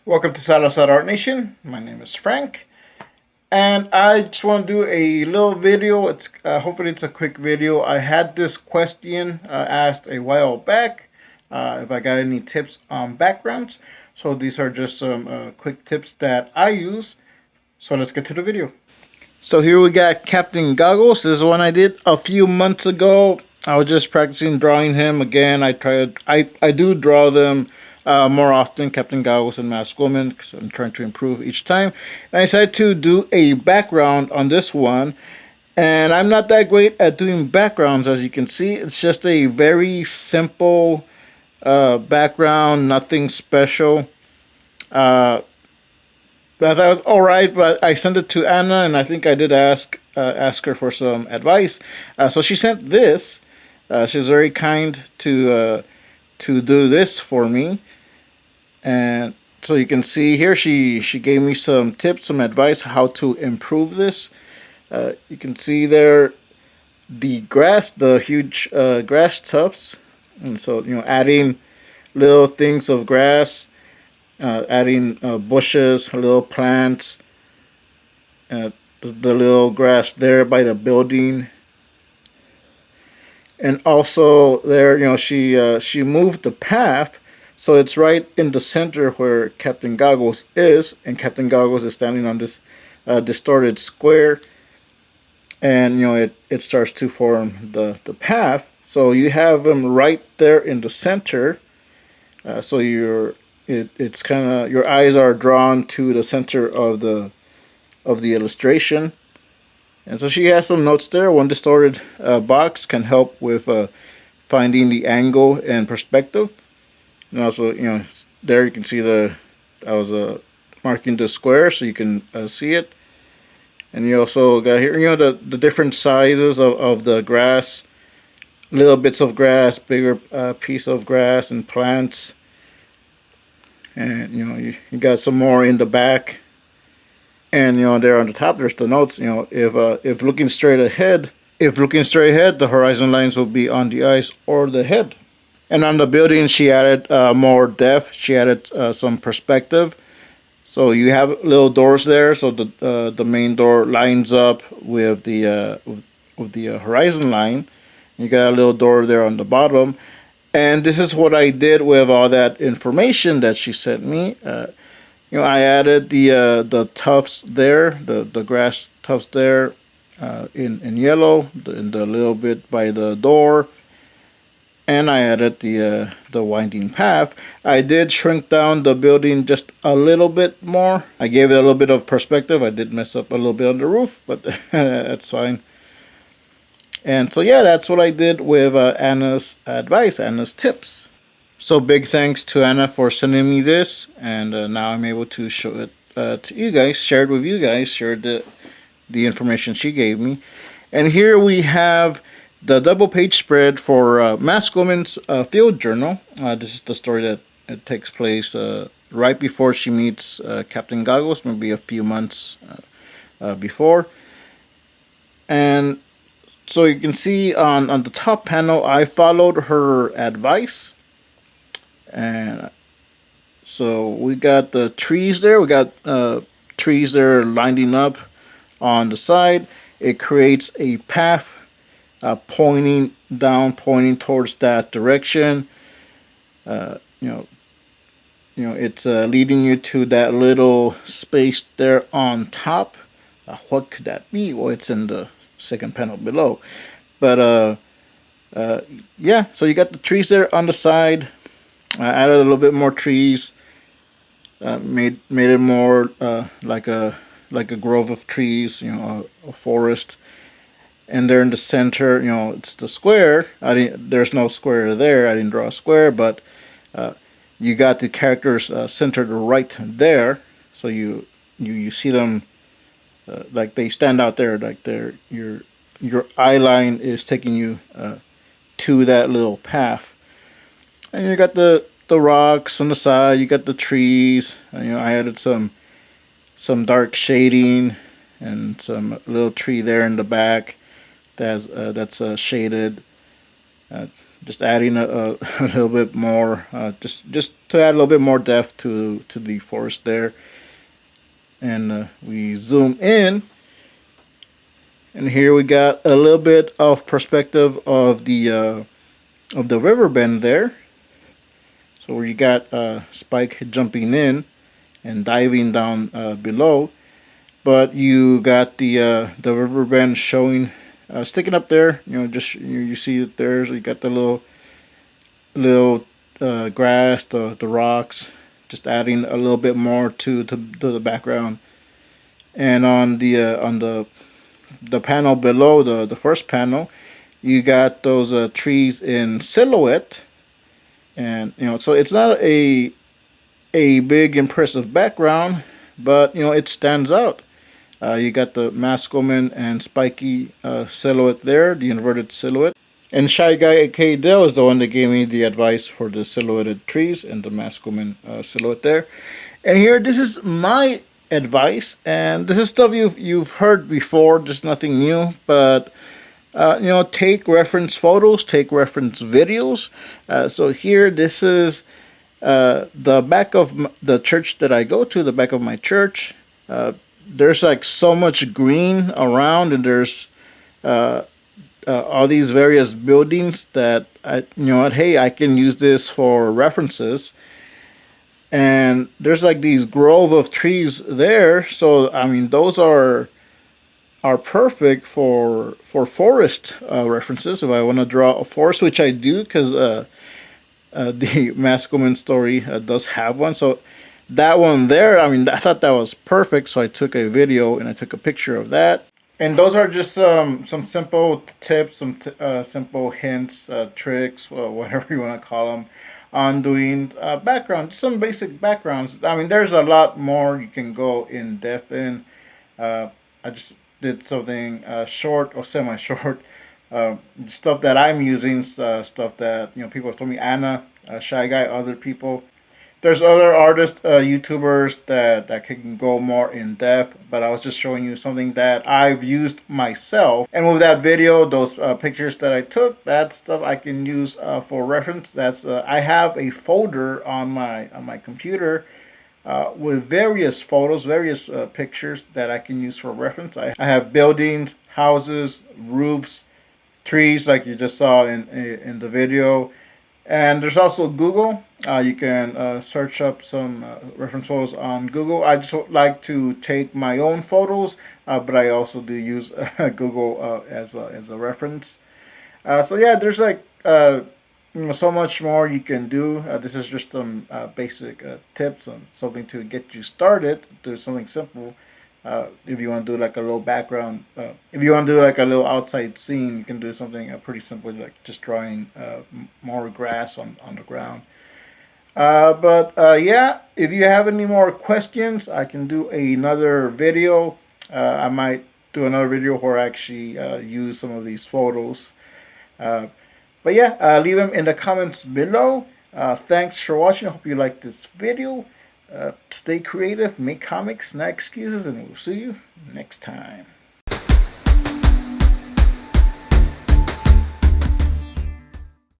Welcome to Salazar Art Nation. My name is Frank, and I just want to do a little video. It's hopefully it's a quick video. I had this question asked a while back if I got any tips on backgrounds. So these are just some quick tips that I use. So let's get to the video. So here we got Captain Goggles. This is one I did a few months ago. I was just practicing drawing him again. I do draw them more often, Captain Goggles and Masked Woman, because I'm trying to improve each time. And I decided to do a background on this one. And I'm not that great at doing backgrounds, as you can see. It's just a very simple background, nothing special. That was all right, but I sent it to Anna, and I think I did ask her for some advice. So she sent this. She's very kind to do this for me, and so you can see here she gave me some tips, some advice how to improve this. You can see there the grass, the huge grass tufts, and so adding little things of grass. Adding bushes, little plants, the little grass there by the building, and also there, she moved the path so it's right in the center where Captain Goggles is, and Captain Goggles is standing on this distorted square, and it starts to form the path. So you have them right there in the center, so it's kind of, your eyes are drawn to the center of the illustration. And so she has some notes there. One distorted box can help with finding the angle and perspective. And also, there you can see I was marking the square so you can see it. And you also got here, the different sizes of the grass, little bits of grass, bigger piece of grass and plants. And you got some more in the back, and there on the top there's the notes. If looking straight ahead, the horizon lines will be on the eyes or the head. And on the building, she added more depth. She added some perspective. So you have little doors there. So the main door lines up with the horizon line. You got a little door there on the bottom. And this is what I did with all that information that she sent me. I added the tufts there, the grass tufts there, in yellow, in the little bit by the door, and I added the winding path. I did shrink down the building just a little bit more. I gave it a little bit of perspective. I did mess up a little bit on the roof, but that's fine. And so yeah, that's what I did with Anna's advice, Anna's tips. So big thanks to Anna for sending me this, and now I'm able to show it to you guys, share it with you guys, share the information she gave me. And here we have the double page spread for Masked Woman's field journal. This is the story that it takes place right before she meets Captain Goggles, maybe a few months before. And so you can see on the top panel, I followed her advice. And so we got the trees there. We got trees there lining up on the side. It creates a path pointing down, pointing towards that direction. It's leading you to that little space there on top. What could that be? Well, it's in the second panel below, but yeah, so you got the trees there on the side. I added a little bit more trees, made it more like a grove of trees, a forest. And there in the center, it's the square. There's no square there. I didn't draw a square, but you got the characters centered right there, so you see them. Like they stand out there, like your eye line is taking you to that little path, and you got the rocks on the side. You got the trees. I added some dark shading and some little tree there in the back that's shaded. just adding a little bit more, just to add a little bit more depth to the forest there. And we zoom in, and here we got a little bit of perspective of the river bend there. So where you got Spike jumping in and diving down below, but you got the river bend showing, sticking up there. Just you see it there. So you got the little grass, the rocks, just adding a little bit more to the background. And on the panel below, the first panel, you got those trees in silhouette. And so it's not a big impressive background, but it stands out. You got the Masculine and Spiky silhouette there, the inverted silhouette. And Shy Guy aka Dale is the one that gave me the advice for the silhouetted trees and the Masculine silhouette there. And here, this is my advice, and this is stuff you've heard before, just nothing new. But take reference photos, take reference videos. So here, this is the back of the church that I go to, the back of my church. There's like so much green around, and there's all these various buildings that hey, I can use this for references. And there's like these grove of trees there, so I mean those are perfect for forest references. If I want to draw a forest, which I do, because the Masculine story does have one. So that one there, I mean, I thought that was perfect. So I took a video and I took a picture of that. And those are just some simple tips, some simple hints, tricks, whatever you want to call them, on doing background, some basic backgrounds. I mean, there's a lot more you can go in depth in. I just did something short or semi-short, stuff that I'm using, stuff that people have told me, Anna, Shy Guy, other people. There's other artists, YouTubers that can go more in depth, but I was just showing you something that I've used myself. And with that video, those pictures that I took, that stuff I can use for reference. That's I have a folder on my computer with various photos, various pictures that I can use for reference. I have buildings, houses, roofs, trees, like you just saw in the video. And there's also Google. You can search up some reference photos on Google. I just like to take my own photos, but I also do use Google as a reference. So yeah, there's like so much more you can do. This is just some basic tips on something to get you started. Do something simple. If you want to do like a little background, if you want to do like a little outside scene, you can do something pretty simple, like just drawing more grass on the ground. But yeah, if you have any more questions, I can do another video. I might do another video where I actually use some of these photos. But yeah, leave them in the comments below. Thanks for watching. I hope you liked this video. Stay creative, make comics, not excuses, and we'll see you next time.